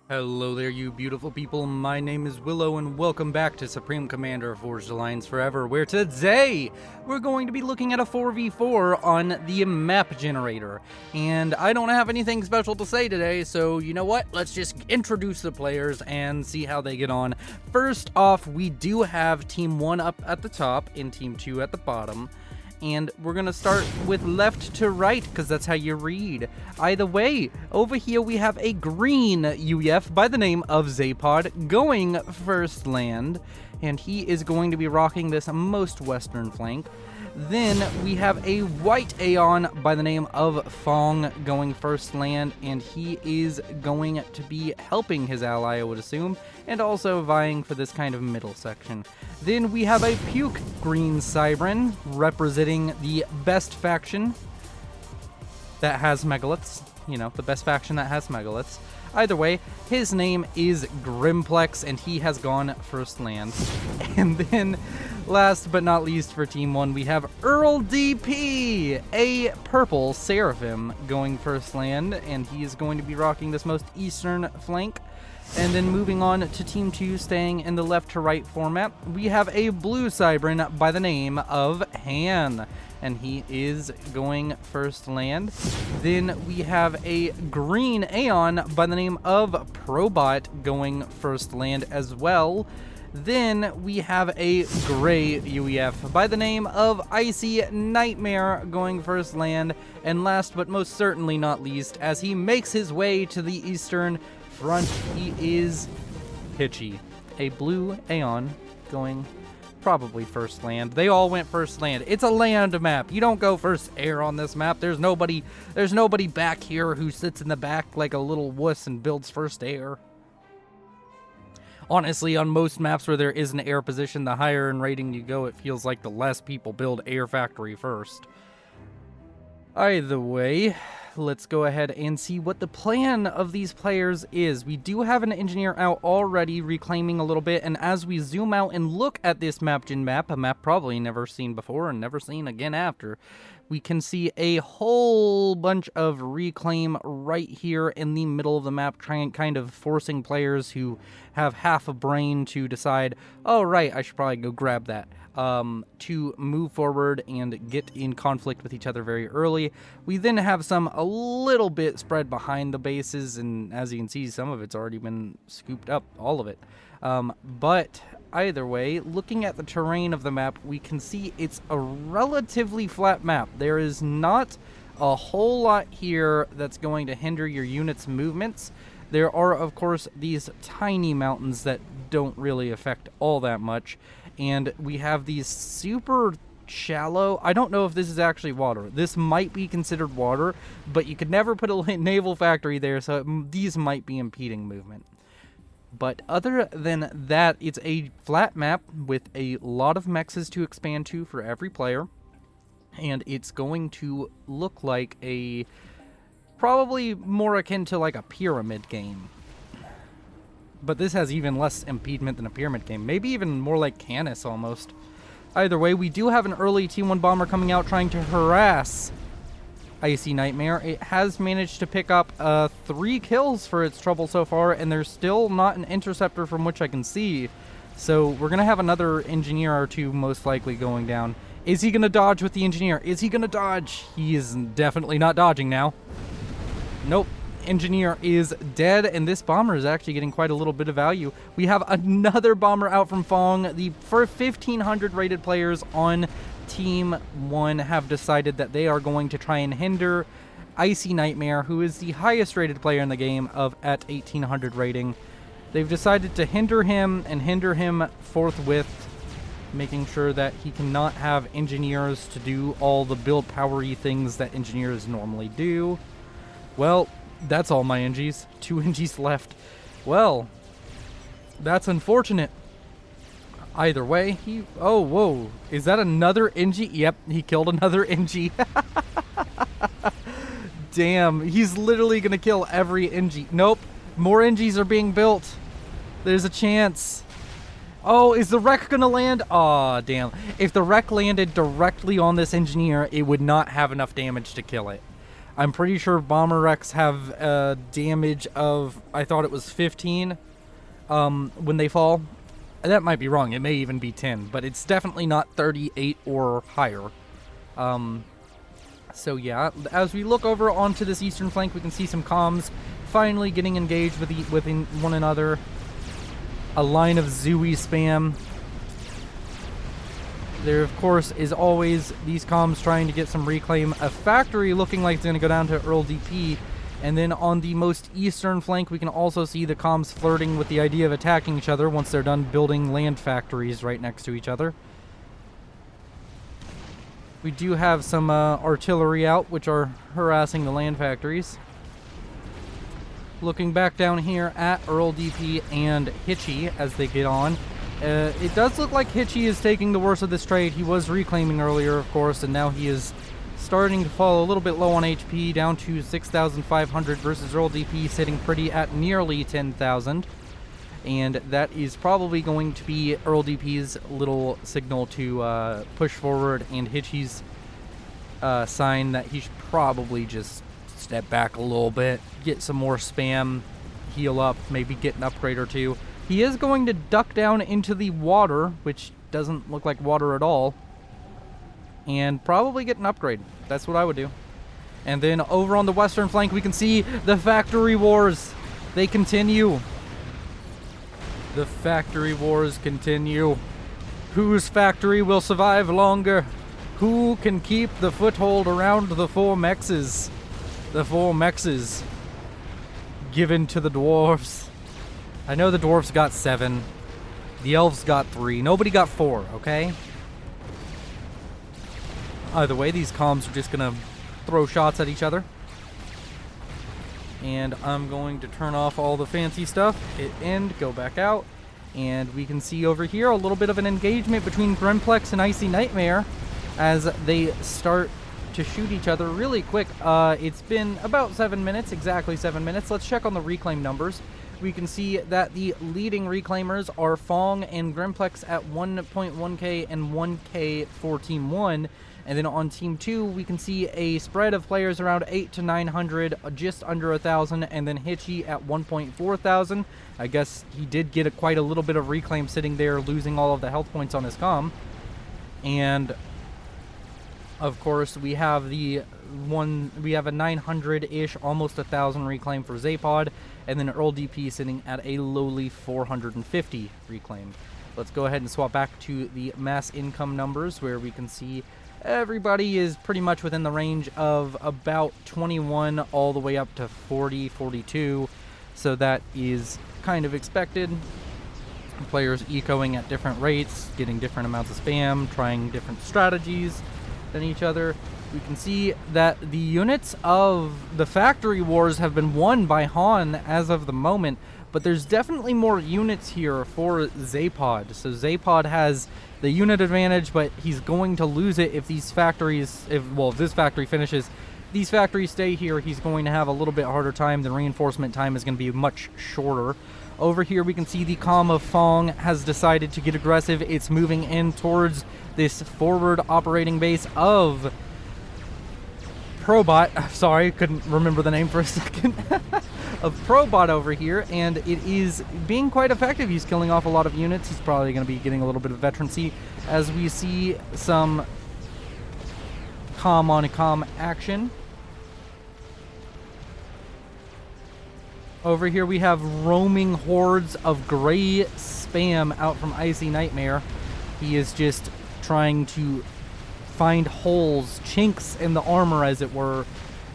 Hello there, you beautiful people. My name is Willow, and welcome back to Supreme Commander Forged Alliance Forever, where today we're going to be looking at a 4v4 on the map generator. And I don't have anything special to say today, so you know what? Let's just introduce the players and see how they get on. First off, we do have Team 1 up at the top and Team 2 at the bottom. And we're going to start with left to right, because that's how you read. Either way, over here we have a green UEF by the name of Zapod going first land, and he is going to be rocking this most western flank. Then we have a white Aeon by the name of Fong going first land, and he is going to be helping his ally, I would assume, and also vying for this kind of middle section. Then we have a puke green Cybran representing the best faction that has megaliths. You know, the best faction that has megaliths. Either way, his name is Grimplex, and he has gone first land. And then, last but not least for Team 1, we have Earl DP, a purple Seraphim going first land, and he is going to be rocking this most eastern flank. And then moving on to Team 2, staying in the left to right format, we have a blue Cybran by the name of Han, and he is going first land. Then we have a green Aeon by the name of Probot going first land as well. Then we have a gray UEF by the name of Icy Nightmare going first land. And last but most certainly not least, as he makes his way to the eastern front, he is Hitchy, a blue Aeon going probably first land. They all went first land. It's a land map. You don't go first air on this map. There's nobody back here who sits in the back like a little wuss and builds first air. Honestly, on most maps where there is an air position, the higher in rating you go, it feels like the less people build air factory first. Either way, let's go ahead and see what the plan of these players is. We do have an engineer out already reclaiming a little bit, and as we zoom out and look at this MapGen map, a map probably never seen before and never seen again after, we can see a whole bunch of reclaim right here in the middle of the map, kind of forcing players who have half a brain to decide, oh right, I should probably go grab that. To move forward and get in conflict with each other very early. We then have some a little bit spread behind the bases, and as you can see, some of it's already been scooped up, all of it. But either way, looking at the terrain of the map, we can see it's a relatively flat map. There is not a whole lot here that's going to hinder your unit's movements. There are, of course, these tiny mountains that don't really affect all that much. And we have these super shallow, I don't know if this is actually water. This might be considered water, but you could never put a naval factory there, so these might be impeding movement. But other than that, it's a flat map with a lot of mexes to expand to for every player. And it's going to look like a, probably more akin to like a pyramid game. But this has even less impediment than a pyramid game. Maybe even more like Canis almost. Either way, we do have an early T1 bomber coming out trying to harass Icy Nightmare. It has managed to pick up 3 kills for its trouble so far, and there's still not an interceptor from which I can see. So we're going to have another engineer or two most likely going down. Is he going to dodge with the engineer? Is he going to dodge? He is definitely not dodging now. Nope. Engineer is dead, and this bomber is actually getting quite a little bit of value. We have another bomber out from Fong. The 1,500 rated players on Team 1 have decided that they are going to try and hinder Icy Nightmare, who is the highest rated player in the game at 1,800 rating. They've decided to hinder him and hinder him forthwith, making sure that he cannot have engineers to do all the build powery things that engineers normally do. Well, that's all my NGs. 2 NGs left. Well, that's unfortunate. Either way, oh, whoa. Is that another NG? Yep, he killed another NG. Damn, he's literally going to kill every NG. Nope, more NGs are being built. There's a chance. Oh, is the wreck going to land? Aw, damn. If the wreck landed directly on this engineer, it would not have enough damage to kill it. I'm pretty sure Bomber Wrecks have a damage of, I thought it was 15 when they fall. That might be wrong. It may even be 10, but it's definitely not 38 or higher. So yeah, as we look over onto this eastern flank, we can see some comms finally getting engaged with one another. A line of Zooey spam. There, of course, is always these comms trying to get some reclaim. A factory looking like it's going to go down to Earl DP. And then on the most eastern flank, we can also see the comms flirting with the idea of attacking each other once they're done building land factories right next to each other. We do have some artillery out, which are harassing the land factories. Looking back down here at Earl DP and Hitchy as they get on. It does look like Hitchy is taking the worst of this trade. He was reclaiming earlier, of course, and now he is starting to fall a little bit low on HP, down to 6,500 versus Earl DP sitting pretty at nearly 10,000. And that is probably going to be Earl DP's little signal to push forward, and Hitchy's sign that he should probably just step back a little bit, get some more spam, heal up, maybe get an upgrade or two. He is going to duck down into the water, which doesn't look like water at all, and probably get an upgrade. That's what I would do. And then over on the western flank, we can see the factory wars. They continue. The factory wars continue. Whose factory will survive longer? Who can keep the foothold around the four mexes? The four mexes given to the dwarves. I know the dwarves got 7. The elves got 3. Nobody got 4, okay? Either way, these comms are just going to throw shots at each other. And I'm going to turn off all the fancy stuff, hit end, go back out. And we can see over here a little bit of an engagement between Grimplex and Icy Nightmare as they start to shoot each other really quick. It's been about 7 minutes, exactly 7 minutes. Let's check on the reclaim numbers. We can see that the leading reclaimers are Fong and Grimplex at 1.1k and 1k for Team 1. And then on Team 2, we can see a spread of players around 8 to 900, just under 1,000, and then Hitchy at 1.4 thousand. I guess he did get quite a little bit of reclaim sitting there, losing all of the health points on his comm. And of course, we have a 900-ish, almost 1,000 reclaim for Zapod, and then Earl DP sitting at a lowly 450 reclaim. Let's go ahead and swap back to the mass income numbers, where we can see everybody is pretty much within the range of about 21 all the way up to 40, 42. So that is kind of expected. Players ecoing at different rates, getting different amounts of spam, trying different strategies than each other. We can see that the units of the factory wars have been won by Han as of the moment, but there's definitely more units here for Zapod. So Zapod has the unit advantage, but he's going to lose it if these factories, if this factory finishes. These factories stay here, he's going to have a little bit harder time. The reinforcement time is going to be much shorter. Over here we can see the comm of Fong has decided to get aggressive. It's moving in towards this forward operating base of Probot. Sorry, couldn't remember the name for a second. Of Probot over here, and it is being quite effective. He's killing off a lot of units. He's probably going to be getting a little bit of veterancy as we see some comm on comm action. Over here we have roaming hordes of gray spam out from Icy Nightmare. He is just trying to find holes, chinks in the armor as it were,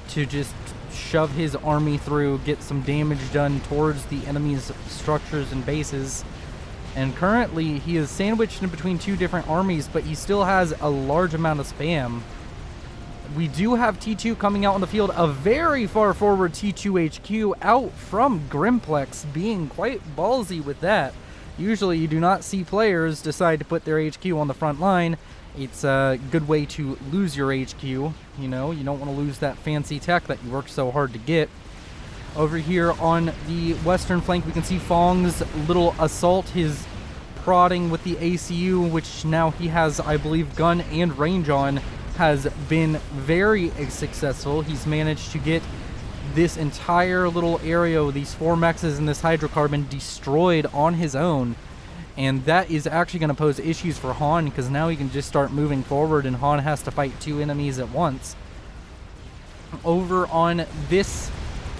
to just shove his army through, get some damage done towards the enemy's structures and bases. And currently he is sandwiched in between two different armies, but he still has a large amount of spam. We do have T2 coming out on the field, a very far forward T2 HQ out from Grimplex, being quite ballsy with that. Usually you do not see players decide to put their HQ on the front line. It's a good way to lose your HQ, you know, you don't want to lose that fancy tech that you worked so hard to get. Over here on the western flank we can see Fong's little assault, his prodding with the ACU, which now he has, I believe, gun and range on, has been very successful. He's managed to get this entire little area with these 4 mexes and this hydrocarbon destroyed on his own. And that is actually going to pose issues for Han, because now he can just start moving forward and Han has to fight 2 enemies at once. Over on this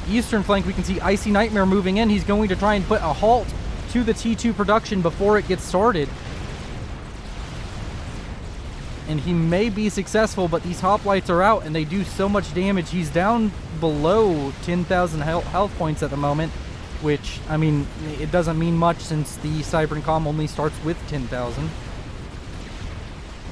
eastern flank, we can see Icy Nightmare moving in. He's going to try and put a halt to the T2 production before it gets started. And he may be successful, but these hoplites are out and they do so much damage. He's down below 10,000 health points at the moment, which, I mean, it doesn't mean much since the Cyber Comm only starts with 10,000.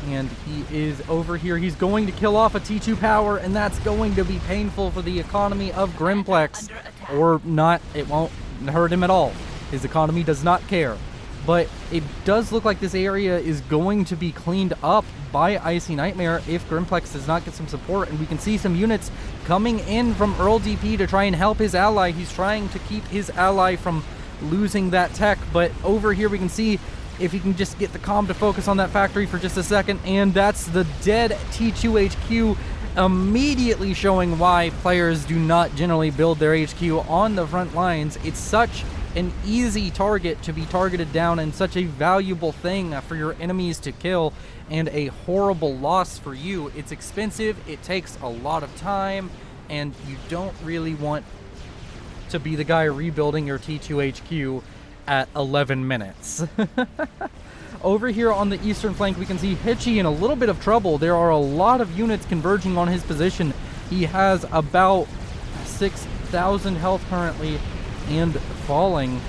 And he is over here. He's going to kill off a T2 power, and that's going to be painful for the economy of Grimplex. Or not, it won't hurt him at all. His economy does not care. But it does look like this area is going to be cleaned up by Icy Nightmare if Grimplex does not get some support. And we can see some units coming in from Earl DP to try and help his ally. He's trying to keep his ally from losing that tech. But over here we can see if he can just get the comm to focus on that factory for just a second. And that's the dead T2 HQ, immediately showing why players do not generally build their HQ on the front lines. It's such an easy target to be targeted down and such a valuable thing for your enemies to kill, and a horrible loss for you. It's expensive, it takes a lot of time, and you don't really want to be the guy rebuilding your T2 HQ at 11 minutes. Over here on the eastern flank, we can see Hitchy in a little bit of trouble. There are a lot of units converging on his position. He has about 6,000 health currently and falling.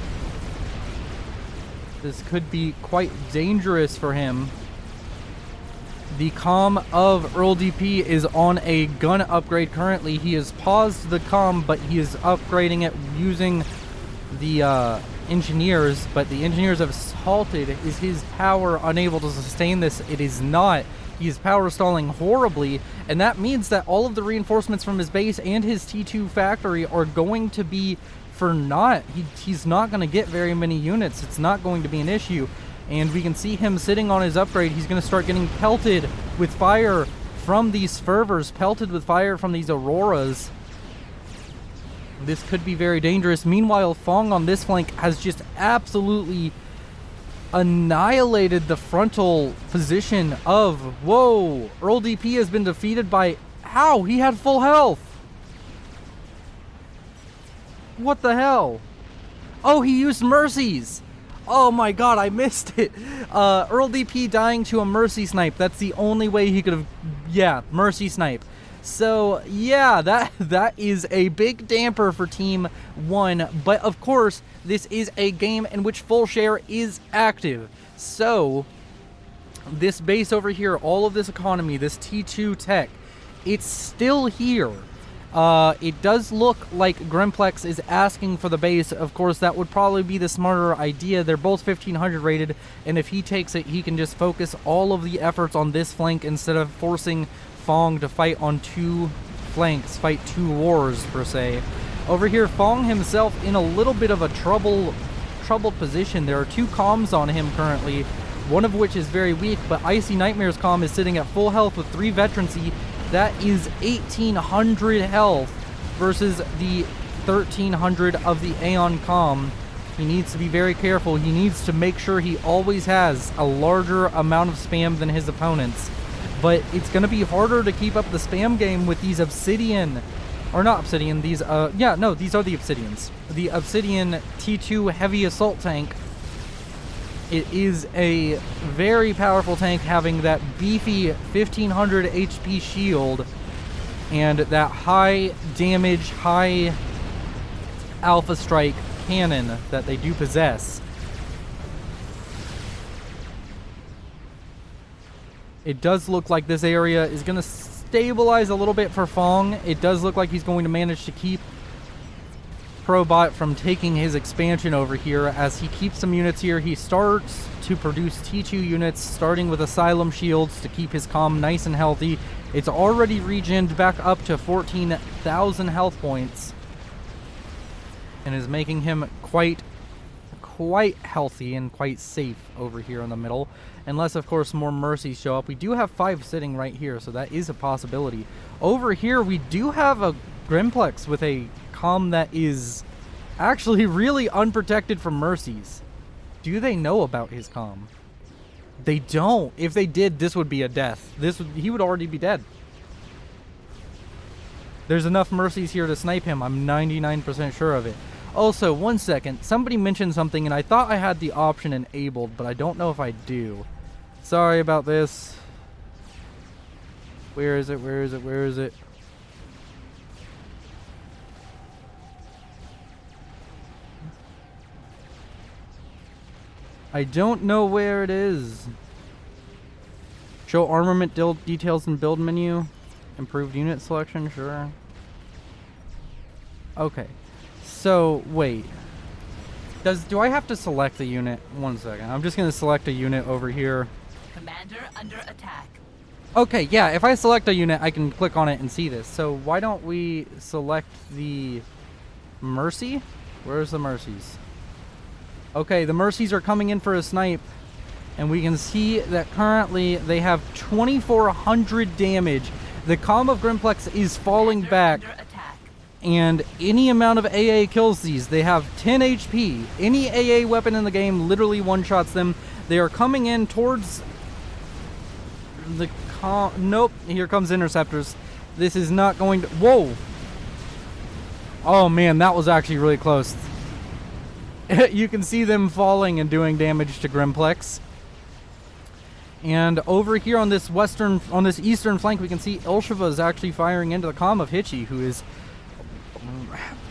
This could be quite dangerous for him. The comm of Earl DP is on a gun upgrade currently. He has paused the comm, but he is upgrading it using the engineers, but the engineers have halted. Is his power unable to sustain this? It is not. He is power stalling horribly, and that means that all of the reinforcements from his base and his T2 factory are going to be for naught. He's not going to get very many units. It's not going to be an issue. And we can see him sitting on his upgrade. He's going to start getting pelted with fire from these fervors, pelted with fire from these auroras. This could be very dangerous. Meanwhile, Fong on this flank has just absolutely annihilated the frontal position of... Whoa! Earl DP has been defeated by... How? He had full health! What the hell? Oh, he used mercies! Oh my god, I missed it! Earl DP dying to a mercy snipe. That's the only way he could have... Yeah, mercy snipe. So, yeah, that is a big damper for Team 1. But, of course, this is a game in which full share is active. So, this base over here, all of this economy, this T2 tech, it's still here. It does look like Grimplex is asking for the base. Of course, that would probably be the smarter idea. They're both 1500 rated, and if he takes it, he can just focus all of the efforts on this flank instead of forcing Fong to fight on 2 flanks, fight 2 wars, per se. Over here, Fong himself in a little bit of a troubled position. There are 2 comms on him currently, one of which is very weak, but Icy Nightmare's comm is sitting at full health with 3 veterancy. That is 1,800 health versus the 1,300 of the Aeon comm. He needs to be very careful. He needs to make sure he always has a larger amount of spam than his opponents. But it's going to be harder to keep up the spam game with these Obsidian, or not Obsidian, these, yeah, no, these are the Obsidians. The Obsidian T2 heavy assault tank. It is a very powerful tank, having that beefy 1500 HP shield and that high damage, high alpha strike cannon that they do possess. It does look like this area is going to stabilize a little bit for Fong. It does look like he's going to manage to keep Probot from taking his expansion over here. As he keeps some units here, he starts to produce T2 units, starting with Asylum Shields to keep his comm nice and healthy. It's already regened back up to 14,000 health points and is making him quite quite healthy and quite safe over here in the middle. Unless, of course, more mercies show up. We do have 5 sitting right here, so that is a possibility. Over here, we do have a Grimplex with a comm that is actually really unprotected from mercies. Do they know about his comm? They don't. If they did, this would be a death. He would already be dead. There's enough mercies here to snipe him. I'm 99% sure of it. Also, one second. Somebody mentioned something, and I thought I had the option enabled, but I don't know if I do. Sorry about this. Where is it? Where is it? Where is it? I don't know where it is. Show armament details in build menu. Improved unit selection, sure. Okay. So, wait. Do I have to select the unit? One second. I'm just going to select a unit over here. Commander under attack. Okay, yeah, if I select a unit, I can click on it and see this. So why don't we select the Mercy? Where's the Mercies? Okay, the Mercies are coming in for a snipe. And we can see that currently they have 2,400 damage. The comm of Grimplex is falling back. And any amount of AA kills these. They have 10 HP. Any AA weapon in the game literally one-shots them. They are coming in towards the nope, here comes interceptors. This is not going to... Whoa! Oh man, that was actually really close. You can see them falling and doing damage to Grimplex. And over here on this eastern flank, we can see Ilsheva is actually firing into the comm of Hitchy, who is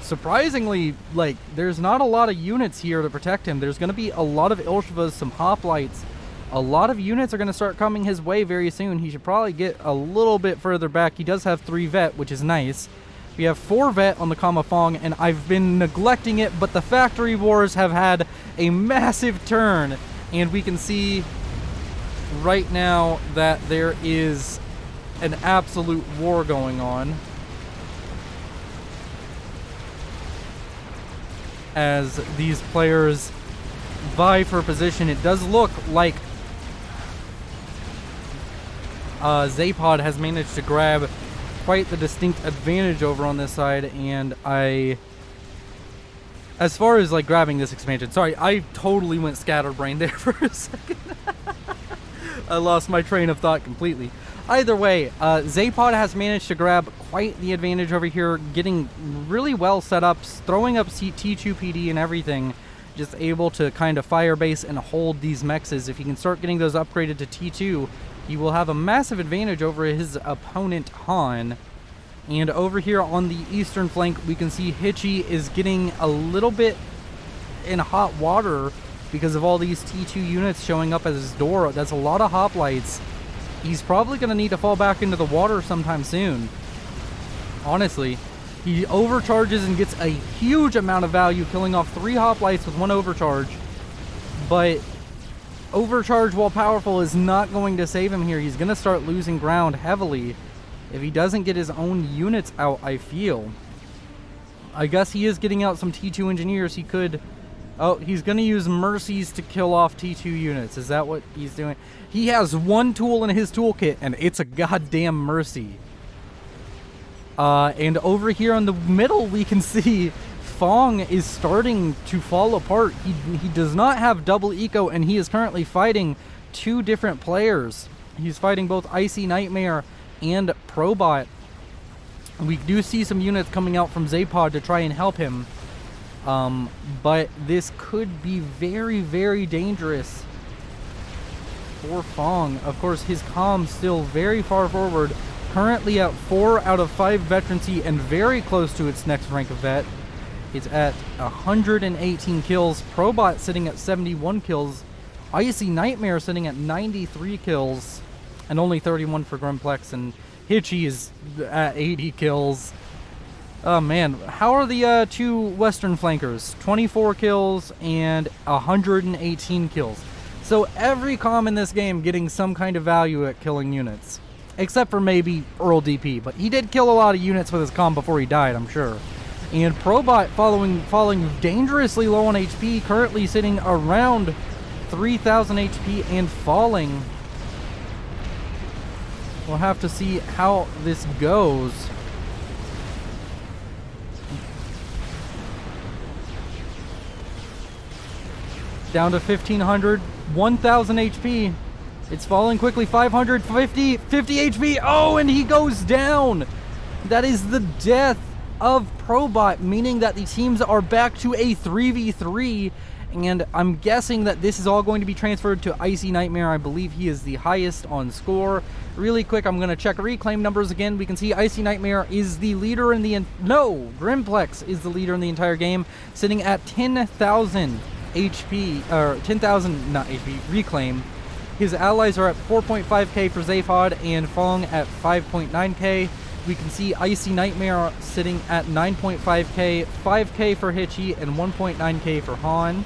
surprisingly, like, there's not a lot of units here to protect him. There's going to be a lot of Ilshevas, some hoplites. A lot of units are going to start coming his way very soon. He should probably get a little bit further back. He does have 3 vet, which is nice. We have 4 vet on the comm of Fong, and I've been neglecting it, but the factory wars have had a massive turn, and we can see right now that there is an absolute war going on as these players vie for position. It does look like Zapod has managed to grab quite the distinct advantage over on this side, and as far as like grabbing this expansion, sorry, I totally went scatterbrained there for a second. I lost my train of thought completely. Either way, Zapod has managed to grab quite the advantage over here, getting really well set up, throwing up T2 PD and everything, just able to kind of fire base and hold these mexes. If he can start getting those upgraded to T2, he will have a massive advantage over his opponent, Han. And over here on the eastern flank, we can see Hitchy is getting a little bit in hot water because of all these T2 units showing up at his door. That's a lot of hoplites. He's probably going to need to fall back into the water sometime soon. Honestly, he overcharges and gets a huge amount of value, killing off 3 hoplites with 1 overcharge. But overcharge, while powerful, is not going to save him here. He's going to start losing ground heavily if he doesn't get his own units out, I feel. I guess he is getting out some T2 engineers. He could... Oh, he's going to use mercies to kill off T2 units. Is that what he's doing? He has 1 tool in his toolkit, and it's a goddamn mercy. And over here in the middle, we can see Fong is starting to fall apart. He does not have double eco, and he is currently fighting 2 different players. He's fighting both Icy Nightmare and Probot. We do see some units coming out from Zapod to try and help him. But this could be very, very dangerous for Fong. Of course, his comm still very far forward, currently at 4 out of 5 veterancy and very close to its next rank of vet. It's at 118 kills. Probot sitting at 71 kills. Icy Nightmare sitting at 93 kills and only 31 for Grimplex, and Hitchy is at 80 kills. Oh man, how are the 2 western flankers? 24 kills and 118 kills. So every comm in this game getting some kind of value at killing units. Except for maybe Earl DP, but he did kill a lot of units with his comm before he died, I'm sure. And Probot falling dangerously low on HP, currently sitting around 3,000 HP and falling. We'll have to see how this goes. Down to 1,500, 1,000 HP. It's falling quickly, 550, 50 HP. Oh, and he goes down. That is the death of Probot, meaning that the teams are back to a 3v3. And I'm guessing that this is all going to be transferred to Icy Nightmare. I believe he is the highest on score. Really quick, I'm going to check reclaim numbers again. We can see Icy Nightmare is the leader in the... No! Grimplex is the leader in the entire game, sitting at 10,000 HP, or 10,000, not HP, reclaim. His allies are at 4.5k for Zaphod and Fong at 5.9k. We can see Icy Nightmare sitting at 9.5k, 5k for Hitchy, and 1.9k for Han.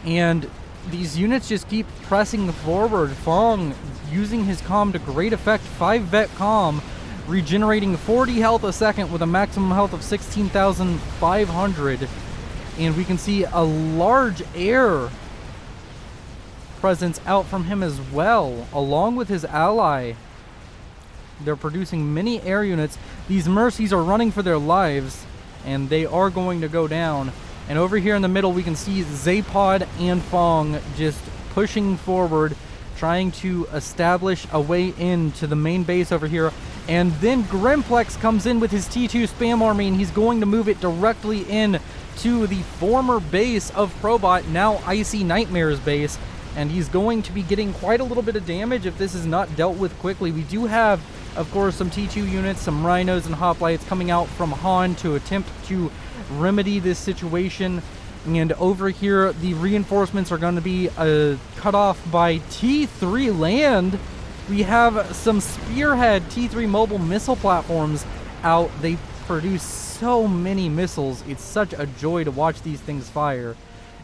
And these units just keep pressing forward. Fong using his comm to great effect, 5 vet comm, regenerating 40 health a second with a maximum health of 16,500. And we can see a large air presence out from him as well, along with his ally. They're producing many air units. These Mercies are running for their lives, and they are going to go down. And over here in the middle, we can see Zapod and Fong just pushing forward, trying to establish a way into the main base over here. And then Grimplex comes in with his T2 spam army, and he's going to move it directly in to the former base of Probot, now Icy Nightmare's base. And he's going to be getting quite a little bit of damage if this is not dealt with quickly. We do have, of course, some T2 units, some Rhinos and Hoplites coming out from Han to attempt to remedy this situation. And over here, the reinforcements are going to be cut off by T3 land. We have some Spearhead T3 mobile missile platforms out. They produce so many missiles. It's such a joy to watch these things fire.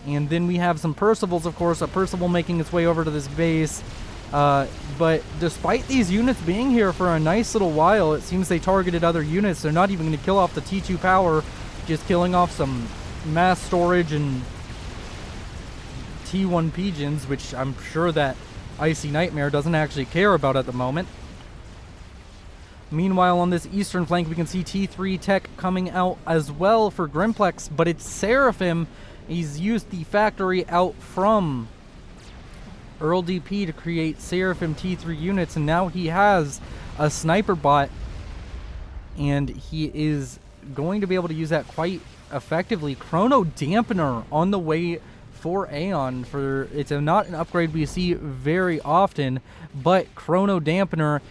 And then we have some Percivals, of course, a Percival making its way over to this base. But despite these units being here for a nice little while, it seems they targeted other units. They're not even going to kill off the T2 power, just killing off some mass storage and T1 pigeons, which I'm sure that Icy Nightmare doesn't actually care about at the moment. Meanwhile, on this eastern flank, we can see T3 tech coming out as well for Grimplex, but it's Seraphim. He's used the factory out from Earl DP to create Seraphim T3 units, and now he has a sniper bot, and he is going to be able to use that quite effectively. Chrono Dampener on the way for Aeon. It's not an upgrade we see very often, but Chrono Dampener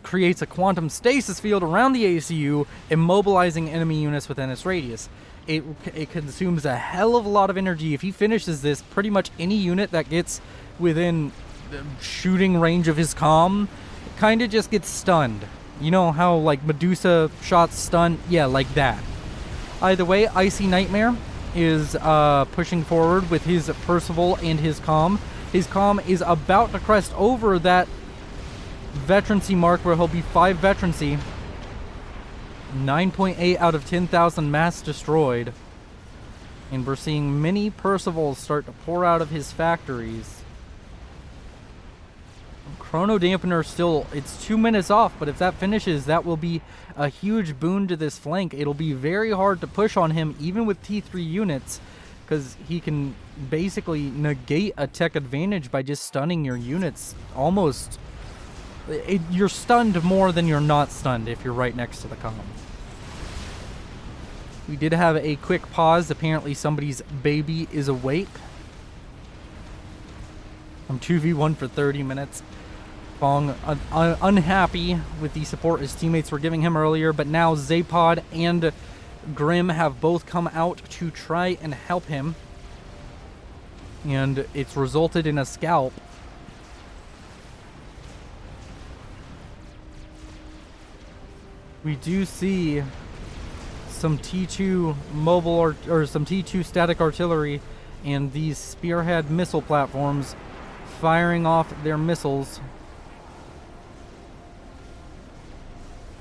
creates a quantum stasis field around the ACU, immobilizing enemy units within its radius. It consumes a hell of a lot of energy. If he finishes this, pretty much any unit that gets within shooting range of his comm kind of just gets stunned. You know how like Medusa shots stun? Yeah, like that. Either way, Icy Nightmare is pushing forward with his Percival and his comm. His comm is about to crest over that veterancy mark where he'll be 5 veterancy. 9.8 out of 10,000 mass destroyed. And we're seeing many Percivals start to pour out of his factories. Chrono Dampener still, it's 2 minutes off, but if that finishes, that will be a huge boon to this flank. It'll be very hard to push on him, even with T3 units, because he can basically negate a tech advantage by just stunning your units. Almost, you're stunned more than you're not stunned if you're right next to the comm. We did have a quick pause. Apparently somebody's baby is awake. I'm 2v1 for 30 minutes. Fong unhappy with the support his teammates were giving him earlier, but now Zapod and Grim have both come out to try and help him. And it's resulted in a scalp. We do see some T2 mobile or some T2 static artillery and these Spearhead missile platforms firing off their missiles.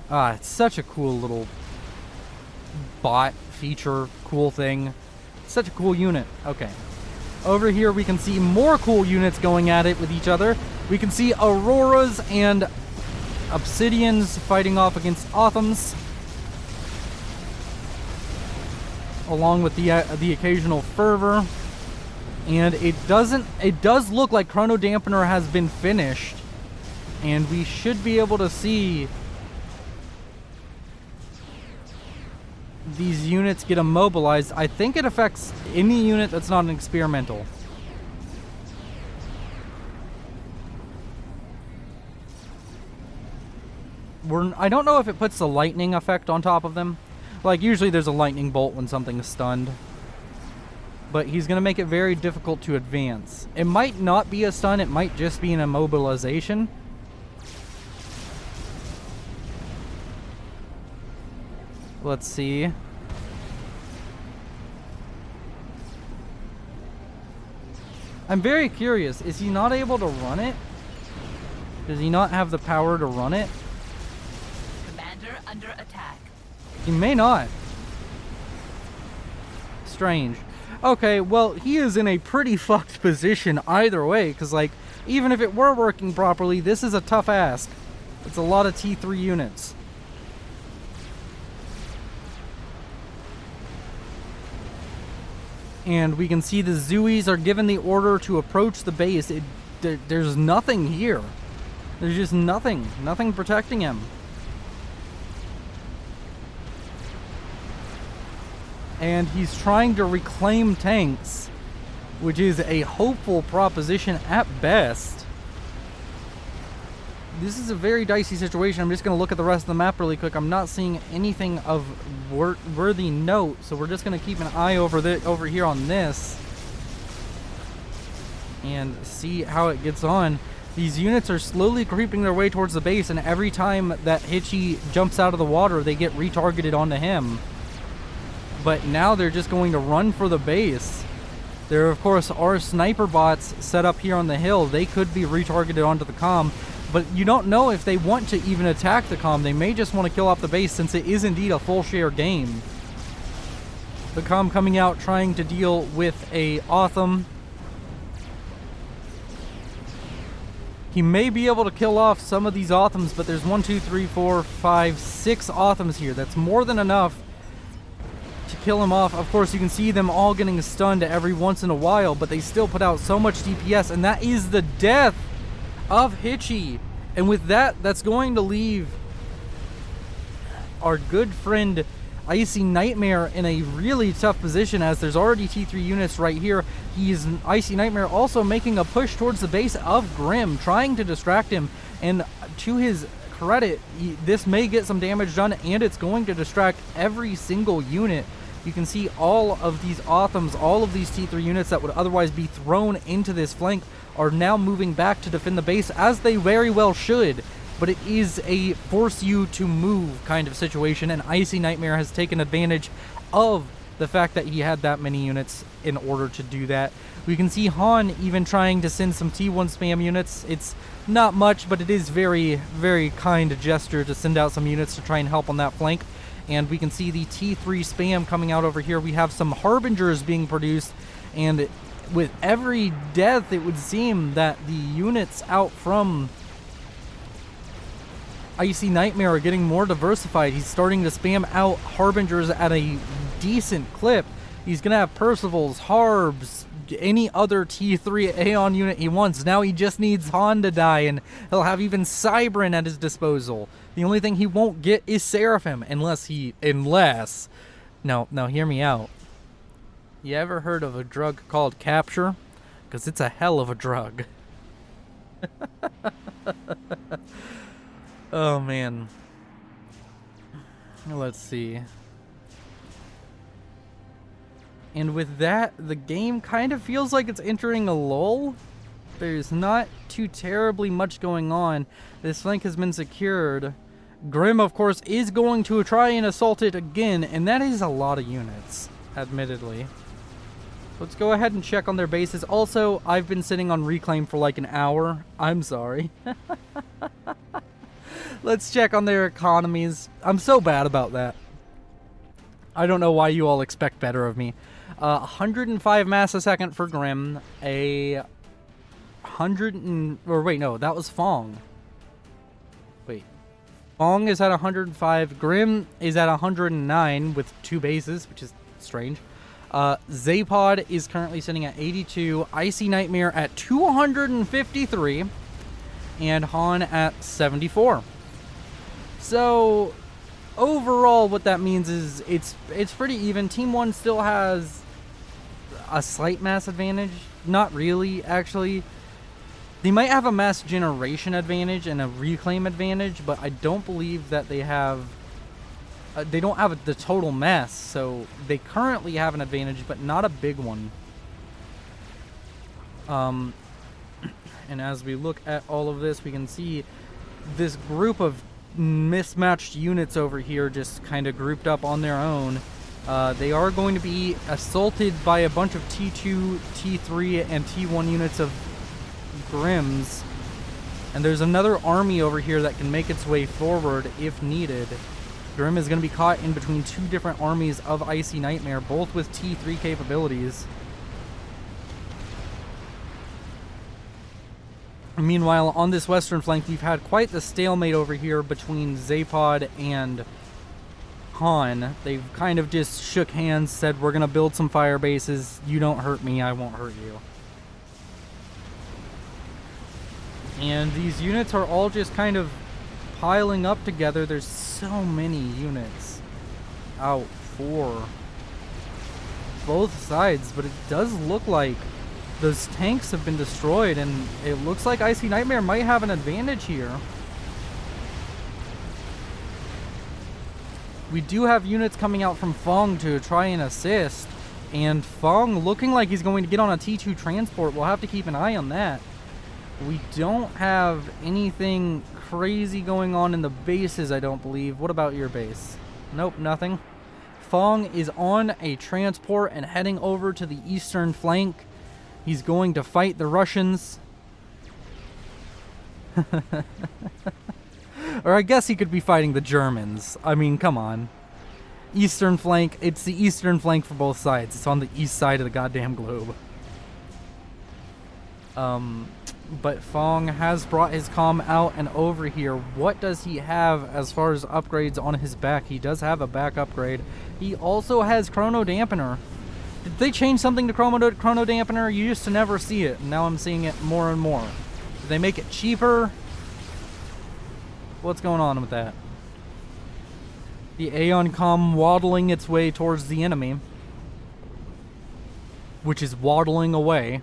It's such a cool little bot feature cool thing. Such a cool unit. Okay. Over here we can see more cool units going at it with each other. We can see Auroras and Obsidians fighting off against Othams, along with the occasional Fervor. And it does look like Chrono Dampener has been finished, and we should be able to see these units get immobilized. I think it affects any unit that's not an experimental. I don't know if it puts the lightning effect on top of them. Like, usually there's a lightning bolt when something is stunned. But he's going to make it very difficult to advance. It might not be a stun, it might just be an immobilization. Let's see. I'm very curious. Is he not able to run it? Does he not have the power to run it? Commander under attack. He may not. Strange. Okay, well, he is in a pretty fucked position either way, because, like, even if it were working properly, this is a tough ask. It's a lot of T3 units. And we can see the Zooies are given the order to approach the base. There's nothing here. There's just nothing. Nothing protecting him. And he's trying to reclaim tanks, which is a hopeful proposition at best. This is a very dicey situation. I'm just going to look at the rest of the map really quick. I'm not seeing anything of worthy note, so we're just going to keep an eye over here on this and see how it gets on. These units are slowly creeping their way towards the base, and every time that Hitchy jumps out of the water, they get retargeted onto him. But now they're just going to run for the base. There, of course, are sniper bots set up here on the hill. They could be retargeted onto the comm, but you don't know if they want to even attack the comm. They may just want to kill off the base, since it is indeed a full share game. The comm coming out trying to deal with a Otham. He may be able to kill off some of these Othams, but there's 1, 2, 3, 4, 5, 6 Othams here. That's more than enough to kill him off. Of course, you can see them all getting stunned every once in a while, but they still put out so much DPS, and that is the death of Hitchy. And with that, that's going to leave our good friend Icy Nightmare in a really tough position, as there's already T3 units right here. He's Icy Nightmare also making a push towards the base of Grim, trying to distract him, and to his credit, this may get some damage done, and it's going to distract every single unit. You can see all of these Othams, all of these T3 units that would otherwise be thrown into this flank are now moving back to defend the base, as they very well should. But it is a force you to move kind of situation, and Icy Nightmare has taken advantage of the fact that he had that many units in order to do that. We can see Han even trying to send some T1 spam units. It's not much, but it is very, very kind gesture to send out some units to try and help on that flank. And we can see the T3 spam coming out over here. We have some Harbingers being produced, and with every death, it would seem that the units out from Icy Nightmare are getting more diversified. He's starting to spam out Harbingers at a decent clip. He's going to have Percivals, Harbs, any other T3 Aeon unit he wants. Now he just needs Han to die, and he'll have even Cybran at his disposal. The only thing he won't get is Seraphim, unless... Now hear me out. You ever heard of a drug called capture? Because it's a hell of a drug. Oh, man. Let's see. And with that, the game kind of feels like it's entering a lull. There's not too terribly much going on. This flank has been secured. Grim, of course, is going to try and assault it again, and that is a lot of units, admittedly. Let's go ahead and check on their bases. Also, I've been sitting on Reclaim for like an hour. I'm sorry. Let's check on their economies. I'm so bad about that. I don't know why you all expect better of me. 105 mass a second for Grim. Wait, no, that was Fong. Wait. Fong is at 105. Grim is at 109 with 2 bases, which is strange. Zapod is currently sitting at 82. Icy Nightmare at 253. And Han at 74. So, overall, what that means is it's pretty even. Team 1 still has a slight mass advantage. Not really, actually. They might have a mass generation advantage and a reclaim advantage, but I don't believe that they have... they don't have the total mass, so they currently have an advantage, but not a big one. And as we look at all of this, we can see this group of mismatched units over here just kind of grouped up on their own. They are going to be assaulted by a bunch of T2, T3, and T1 units of Grims. And there's another army over here that can make its way forward if needed. Grim is going to be caught in between 2 different armies of Icy Nightmare, both with T3 capabilities. Meanwhile, on this western flank, we've had quite the stalemate over here between Zapod and Han. They've kind of just shook hands, said, we're going to build some fire bases. You don't hurt me, I won't hurt you. And these units are all just kind of piling up together. There's so many units out for both sides, but it does look like those tanks have been destroyed, and it looks like Icy Nightmare might have an advantage here. We do have units coming out from Fong to try and assist, and Fong looking like he's going to get on a T2 transport. We'll have to keep an eye on that. We don't have anything crazy going on in the bases, I don't believe. What about your base? Nope, nothing. Fong is on a transport and heading over to the eastern flank. He's going to fight the Russians. Or I guess he could be fighting the Germans. I mean, come on. Eastern flank. It's the eastern flank for both sides. It's on the east side of the goddamn globe. But Fong has brought his comm out and over here. What does he have as far as upgrades on his back? He does have a back upgrade. He also has Chrono Dampener. Did they change something to Chrono Dampener? You used to never see it, and now I'm seeing it more and more. Did they make it cheaper? What's going on with that? The Aeon comm waddling its way towards the enemy, which is waddling away.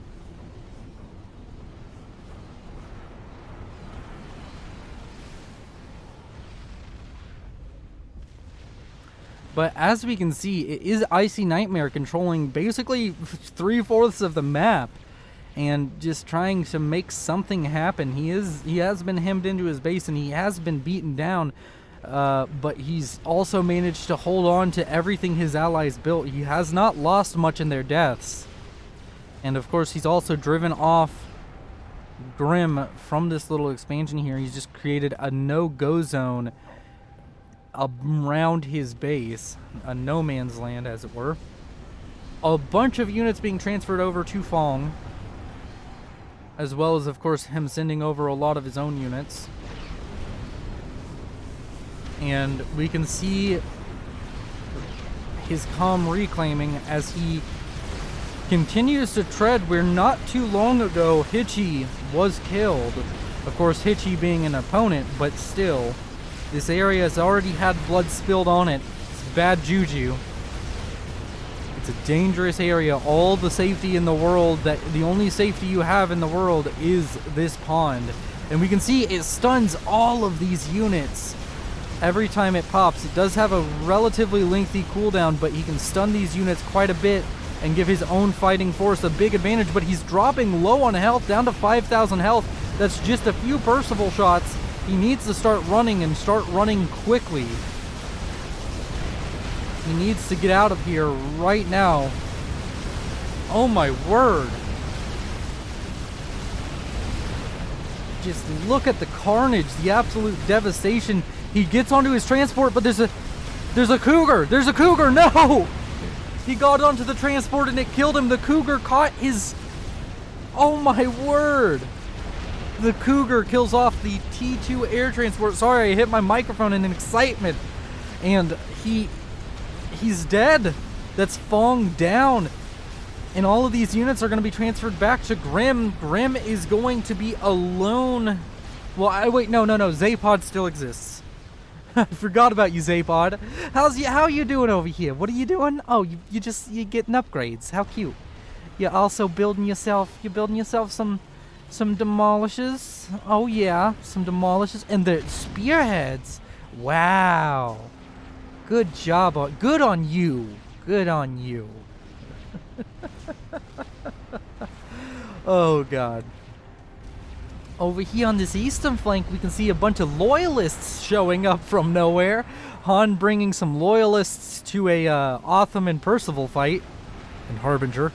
But as we can see, it is Icy Nightmare controlling basically 3/4 of the map and just trying to make something happen. He has been hemmed into his base and he has been beaten down, but he's also managed to hold on to everything his allies built. He has not lost much in their deaths. And of course, he's also driven off Grim from this little expansion here. He's just created a no-go zone around his base, a no man's land as it were. A bunch of units being transferred over to Fong, as well as of course him sending over a lot of his own units. And we can see his comm reclaiming as he continues to tread where not too long ago Hitchy was killed. Of course, Hitchy being an opponent, but still, this area has already had blood spilled on it. It's bad juju. It's a dangerous area. All the safety in the world, the only safety you have in the world is this pond. And we can see it stuns all of these units every time it pops. It does have a relatively lengthy cooldown, but he can stun these units quite a bit and give his own fighting force a big advantage. But he's dropping low on health, down to 5,000 health. That's just a few Percival shots. He needs to start running and start running quickly. He needs to get out of here right now. Oh my word. Just look at the carnage, the absolute devastation. He gets onto his transport, but there's a There's a cougar! There's a cougar! No! He got onto the transport and it killed him. The cougar caught his... Oh my word! The cougar kills off the T2 air transport. Sorry, I hit my microphone in excitement. And he's dead. That's Fong down. And all of these units are going to be transferred back to Grim. Grim is going to be alone. Well, wait, no. Zapod still exists. I forgot about you, Zapod. How you doing over here? What are you doing? Oh, you getting upgrades. How cute. You're also building yourself some demolishes. Oh yeah, some demolishes and the spearheads. Wow. Good job. Good on you. Good on you. Oh god. Over here on this eastern flank, we can see a bunch of loyalists showing up from nowhere. Han bringing some loyalists to a Otham and Percival fight in Harbinger.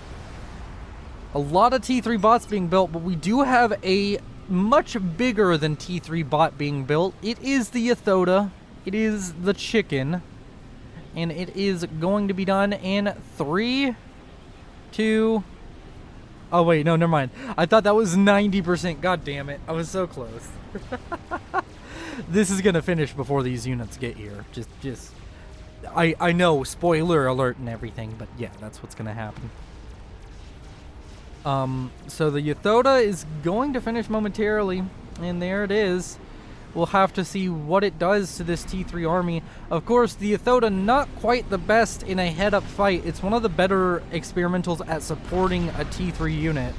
A lot of T3 bots being built, but we do have a much bigger than T3 bot being built. It is the Yathoda. It is the chicken. And it is going to be done in 3, 2... Oh wait, no, never mind. I thought that was 90%. God damn it. I was so close. This is gonna finish before these units get here. Just I know, spoiler alert and everything, but yeah, that's what's gonna happen. So the Yathoda is going to finish momentarily, and there it is. We'll have to see what it does to this T3 army. Of course, the Yathoda not quite the best in a head-up fight. It's one of the better experimentals at supporting a T3 unit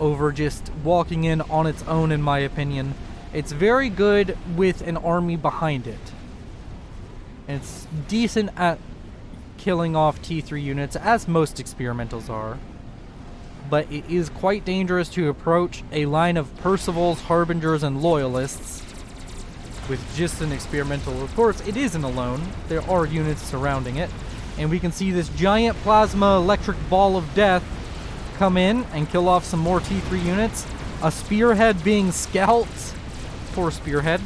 over just walking in on its own, in my opinion. It's very good with an army behind it. And it's decent at killing off T3 units, as most experimentals are. But it is quite dangerous to approach a line of Percivals, Harbingers, and Loyalists with just an experimental. Of course, it isn't alone. There are units surrounding it. And we can see this giant plasma electric ball of death come in and kill off some more T3 units. A spearhead being scalped. Poor spearhead.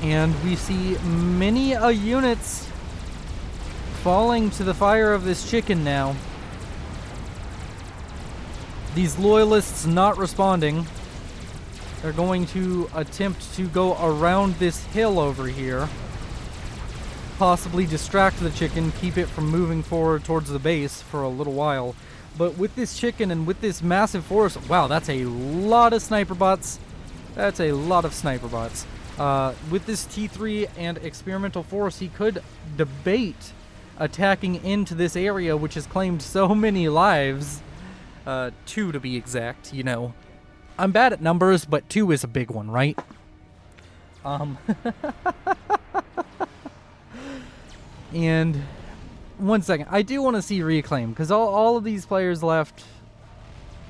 And we see many units falling to the fire of this chicken now. These loyalists not responding. They're going to attempt to go around this hill over here. Possibly distract the chicken, keep it from moving forward towards the base for a little while. But with this chicken and with this massive force, wow, that's a lot of sniper bots. That's a lot of sniper bots. With this T3 and experimental force, he could debate attacking into this area, which has claimed so many lives. 2 to be exact, you know. I'm bad at numbers, but 2 is a big one, right? And 1 second, I do want to see reclaim, because all of these players left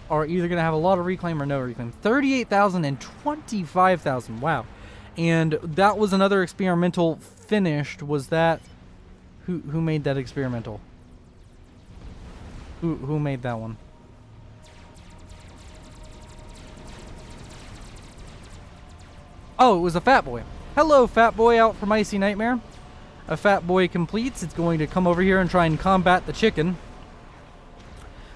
are either going to have a lot of reclaim or no reclaim. 38,000 and 25,000, wow. And that was another experimental finished. Was that... Who made that experimental? Who made that one? Oh, it was a Fat Boy. Hello, Fat Boy out from Icy Nightmare. A Fat Boy completes. It's going to come over here and try and combat the chicken.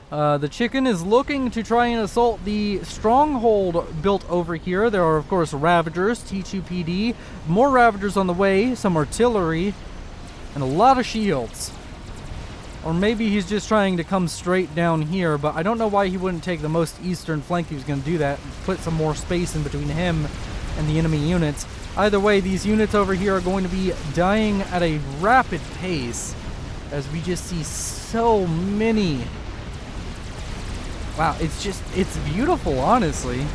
The chicken is looking to try and assault the stronghold built over here. There are, of course, Ravagers, T2PD, more Ravagers on the way, some artillery, and a lot of shields. Or maybe he's just trying to come straight down here, but I don't know why he wouldn't take the most eastern flank. He was going to do that, put some more space in between him and the enemy units. Either way, these units over here are going to be dying at a rapid pace as we just see so many. Wow, it's beautiful, honestly.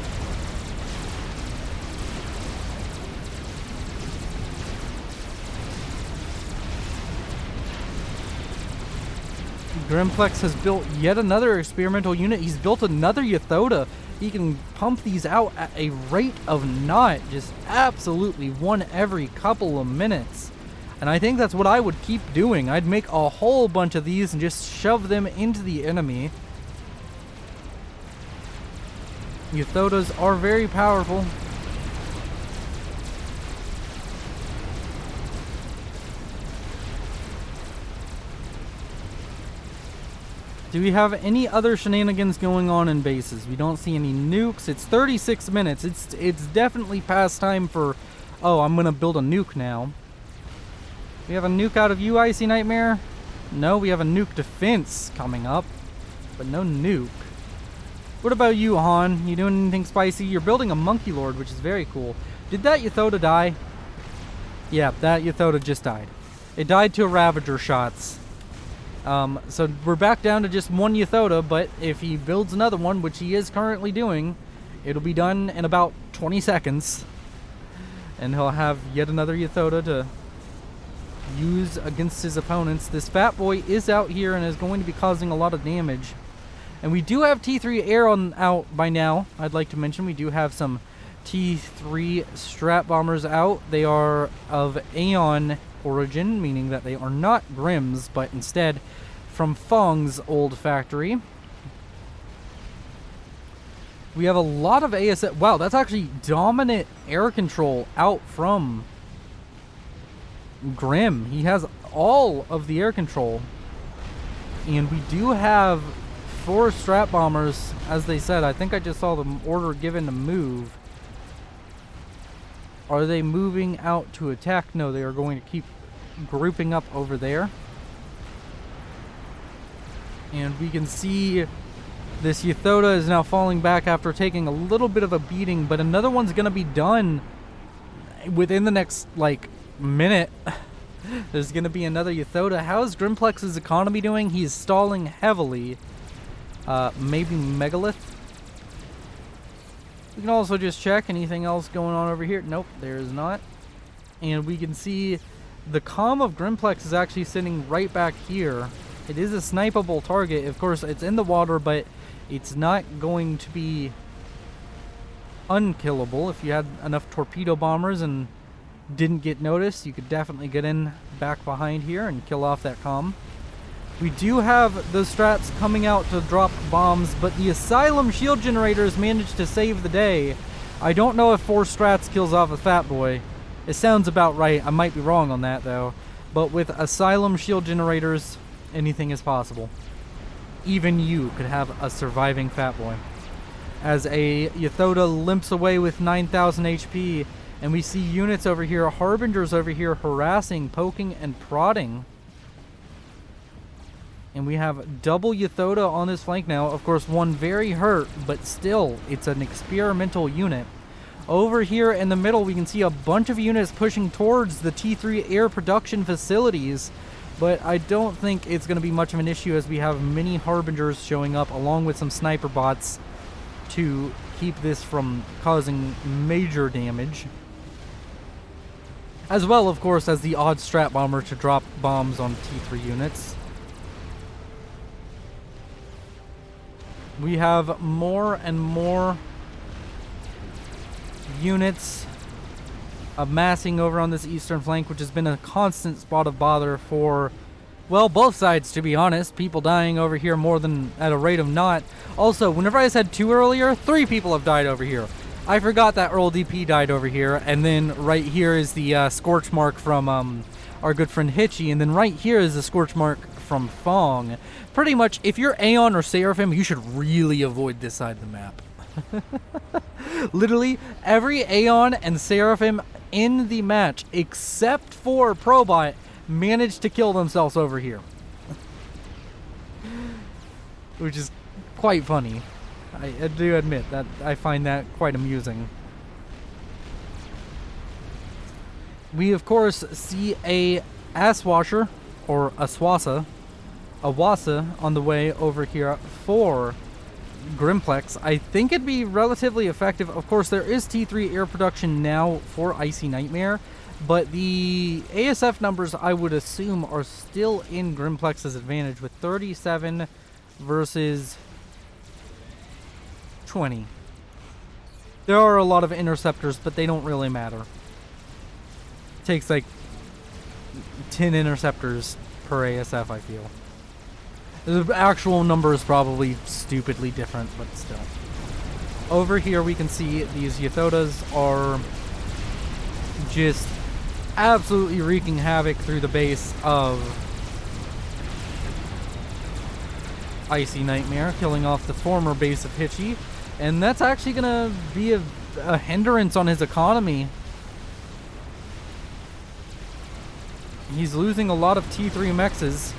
Grimplex has built yet another experimental unit. He's built another Yathoda. He can pump these out at a rate of not just absolutely one every couple of minutes. And I think that's what I would keep doing. I'd make a whole bunch of these and just shove them into the enemy. Yathodas are very powerful. Do we have any other shenanigans going on in bases? We don't see any nukes. It's 36 minutes. It's definitely past time for... Oh, I'm going to build a nuke now. We have a nuke out of you, Icy Nightmare? No, we have a nuke defense coming up. But no nuke. What about you, Han? You doing anything spicy? You're building a Monkey Lord, which is very cool. Did that Yathoda die? Yeah, that Yathoda just died. It died to Ravager shots. So we're back down to just one Yathoda, but if he builds another one, which he is currently doing, it'll be done in about 20 seconds. And he'll have yet another Yathoda to use against his opponents. This fat boy is out here and is going to be causing a lot of damage. And we do have T3 air out by now. I'd like to mention we do have some T3 strat bombers out. They are of Aeon origin, meaning that they are not Grimm's, but instead from Fong's old factory. We have a lot of ASF. Wow, that's actually dominant air control out from Grimm. He has all of the air control. And we do have 4 strat bombers, as they said. I think I just saw the order given to move. Are they moving out to attack? No, they are going to keep grouping up over there. And we can see this Yathoda is now falling back after taking a little bit of a beating, but another one's going to be done within the next, like, minute. There's going to be another Yathoda. How is Grimplex's economy doing? He's stalling heavily. Maybe Megalith? We can also just check anything else going on over here. Nope, there is not. And we can see the comm of Grimplex is actually sitting right back here. It is a snipeable target. Of course, it's in the water, but it's not going to be unkillable. If you had enough torpedo bombers and didn't get noticed, you could definitely get in back behind here and kill off that comm. We do have the strats coming out to drop bombs, but the Asylum shield generators managed to save the day. I don't know if 4 strats kills off a fat boy. It sounds about right. I might be wrong on that, though. But with Asylum shield generators, anything is possible. Even you could have a surviving fat boy. As a Yathoda limps away with 9,000 HP, and we see units over here, Harbingers over here, harassing, poking, and prodding. And we have double Yathoda on this flank now. Of course, one very hurt, but still, it's an experimental unit. Over here in the middle, we can see a bunch of units pushing towards the T3 air production facilities, but I don't think it's going to be much of an issue as we have many Harbingers showing up along with some sniper bots to keep this from causing major damage. As well, of course, as the odd strat bomber to drop bombs on T3 units. We have more and more units amassing over on this eastern flank, which has been a constant spot of bother for, well, both sides, to be honest. People dying over here more than at a rate of not. Also, whenever I said 2 earlier, 3 people have died over here. I forgot that Earl DP died over here, and then right here is the scorch mark from our good friend Hitchy, and then right here is the scorch mark from Fong. Pretty much, if you're Aeon or Seraphim, you should really avoid this side of the map. Literally, every Aeon and Seraphim in the match, except for Probot, managed to kill themselves over here. Which is quite funny. I do admit that I find that quite amusing. We, of course, see a Asswasher, or Aswasa, on the way over here for Grimplex. I think it'd be relatively effective. Of course, there is T3 air production now for Icy Nightmare, but the ASF numbers, I would assume, are still in Grimplex's advantage with 37 versus 20. There are a lot of interceptors, but they don't really matter. It takes like 10 interceptors per ASF, I feel. The actual number is probably stupidly different, but still. Over here we can see these Yathodas are just absolutely wreaking havoc through the base of Icy Nightmare, killing off the former base of Hitchy. And that's actually going to be a hindrance on his economy. He's losing a lot of T3 mexes.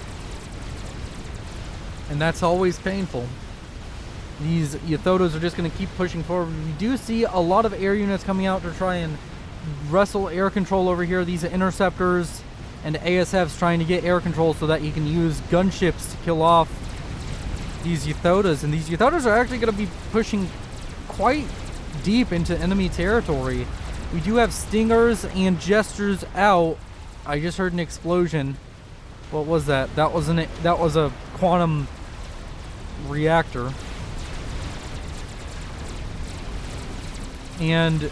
And that's always painful. These Yathotas are just going to keep pushing forward. We do see a lot of air units coming out to try and wrestle air control over here. These interceptors and ASFs trying to get air control so that he can use gunships to kill off these Yathotas. And these Yathotas are actually going to be pushing quite deep into enemy territory. We do have stingers and gestures out. I just heard an explosion. What was that? That was a quantum reactor. And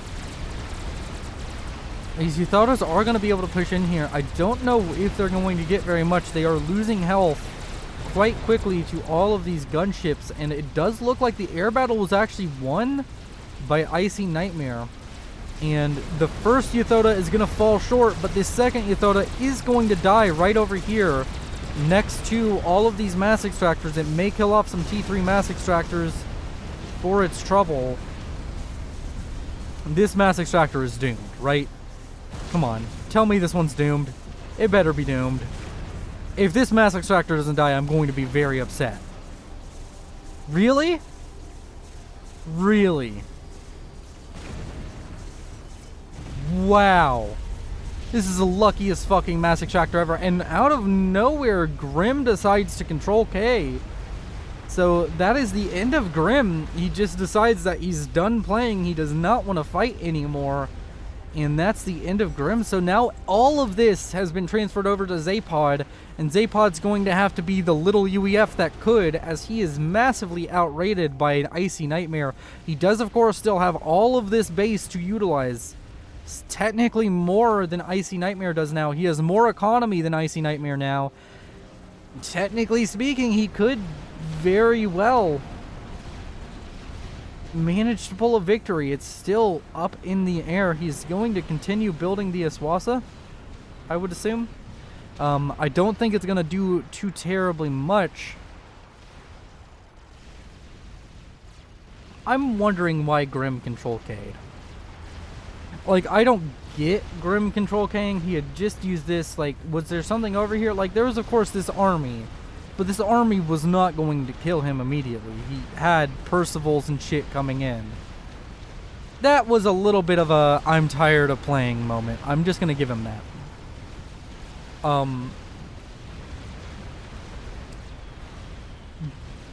these Yathotas are going to be able to push in here. I don't know if they're going to get very much. They are losing health quite quickly to all of these gunships, and it does look like the air battle was actually won by Icy Nightmare. And the first Yathota is going to fall short, but the second Yathota is going to die right over here next to all of these mass extractors. It may kill off some T3 mass extractors for its trouble. This mass extractor is doomed, right? Come on. Tell me this one's doomed. It better be doomed. If this mass extractor doesn't die, I'm going to be very upset. Really? Really? Wow. This is the luckiest fucking mass extractor ever. And out of nowhere, Grim decides to control K. So that is the end of Grim. He just decides that he's done playing. He does not want to fight anymore. And that's the end of Grim. So now all of this has been transferred over to Zapod. And Zapod's going to have to be the little UEF that could, as he is massively outrated by an Icy Nightmare. He does, of course, still have all of this base to utilize. It's technically more than Icy Nightmare does now. He has more economy than Icy Nightmare now. Technically speaking, he could very well manage to pull a victory. It's still up in the air. He's going to continue building the Aswasa, I would assume. I don't think it's going to do too terribly much. I'm wondering why Grim control K'd. Like, I don't get Grim control K'ing. He had just used this. Like, was there something over here? Like, there was, of course, this army. But this army was not going to kill him immediately. He had Percivals and shit coming in. That was a little bit of a I'm tired of playing moment. I'm just going to give him that.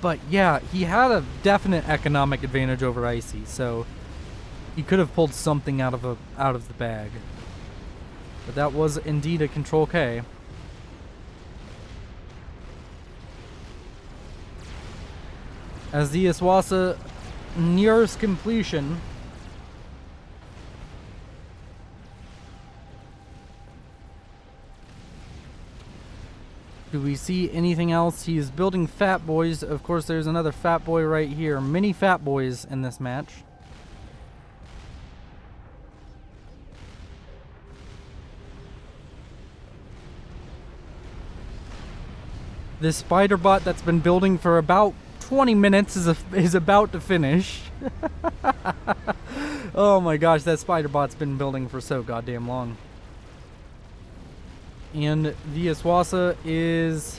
But yeah, he had a definite economic advantage over Icy, so he could have pulled something out of the bag. But that was indeed a control K. As the Aswasa nears completion, do we see anything else? He is building Fat Boys. Of course, there's another Fat Boy right here. Many Fat Boys in this match. This spider bot that's been building for about 20 minutes is about to finish. Oh my gosh, that spider bot's been building for so goddamn long. And the Aswasa is...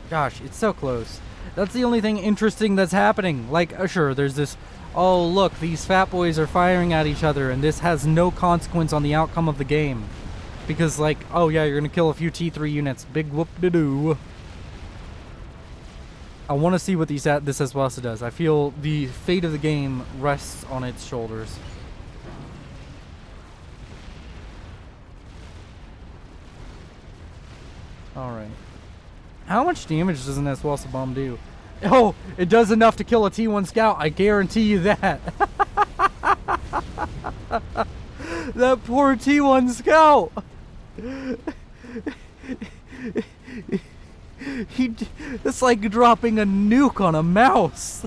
Gosh, it's so close. That's the only thing interesting that's happening. Like, sure, there's this... Oh, look, these Fat Boys are firing at each other, and this has no consequence on the outcome of the game. Because, like, oh yeah, you're gonna kill a few T3 units. Big whoop-de-doo. I want to see what this Aswasa does. I feel the fate of the game rests on its shoulders. Alright. How much damage does an Aswasa bomb do? Oh, it does enough to kill a T1 scout. I guarantee you that. That poor T1 scout. It's like dropping a nuke on a mouse.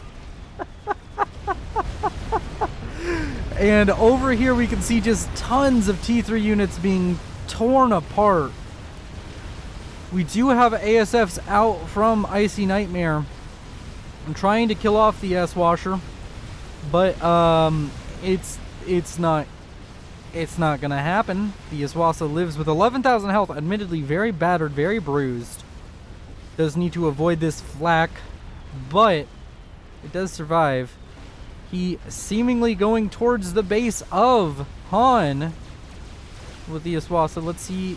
And over here we can see just tons of T3 units being torn apart. We do have ASFs out from Icy Nightmare. I'm trying to kill off the S-Washer, but it's not gonna happen. The Iswasa lives with 11,000 health, admittedly very battered, very bruised. Does need to avoid this flak, but it does survive. He seemingly going towards the base of Han with the Iswasa. Let's see.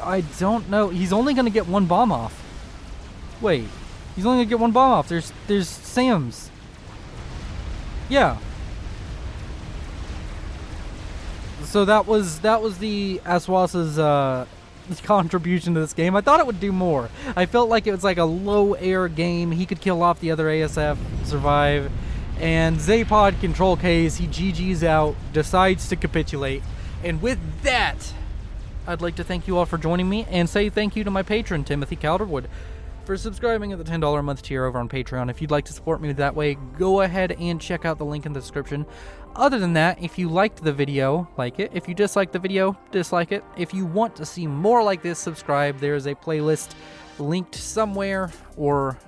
I don't know. He's only gonna get one bomb off. Wait, he's only gonna get one bomb off. There's Sam's. Yeah. So that was the Aswasa's contribution to this game. I thought it would do more. I felt like it was like a low air game. He could kill off the other ASF, survive, and Zapod control case. He GG's out, decides to capitulate, and with that, I'd like to thank you all for joining me and say thank you to my patron Timothy Calderwood for subscribing at the $10 a month tier over on Patreon. If you'd like to support me that way, go ahead and check out the link in the description. Other than that, if you liked the video, like it. If you disliked the video, dislike it. If you want to see more like this, subscribe. There is a playlist linked somewhere or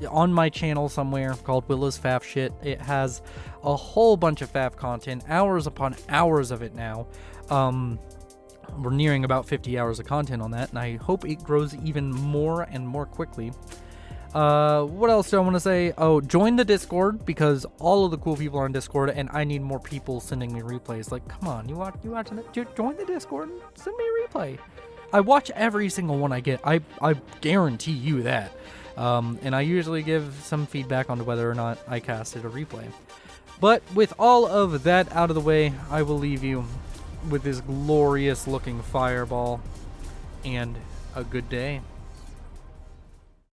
on my channel somewhere called Willow's Faf Shit. It has a whole bunch of Faf content, hours upon hours of it now. We're nearing about 50 hours of content on that, and I hope it grows even more and more quickly. What else do I want to say? Oh, join the Discord, because all of the cool people are on Discord, and I need more people sending me replays. Like, come on, you watching it? Join the Discord and send me a replay. I watch every single one I get. I guarantee you that. And I usually give some feedback on whether or not I casted a replay. But with all of that out of the way, I will leave you with this glorious looking fireball and a good day.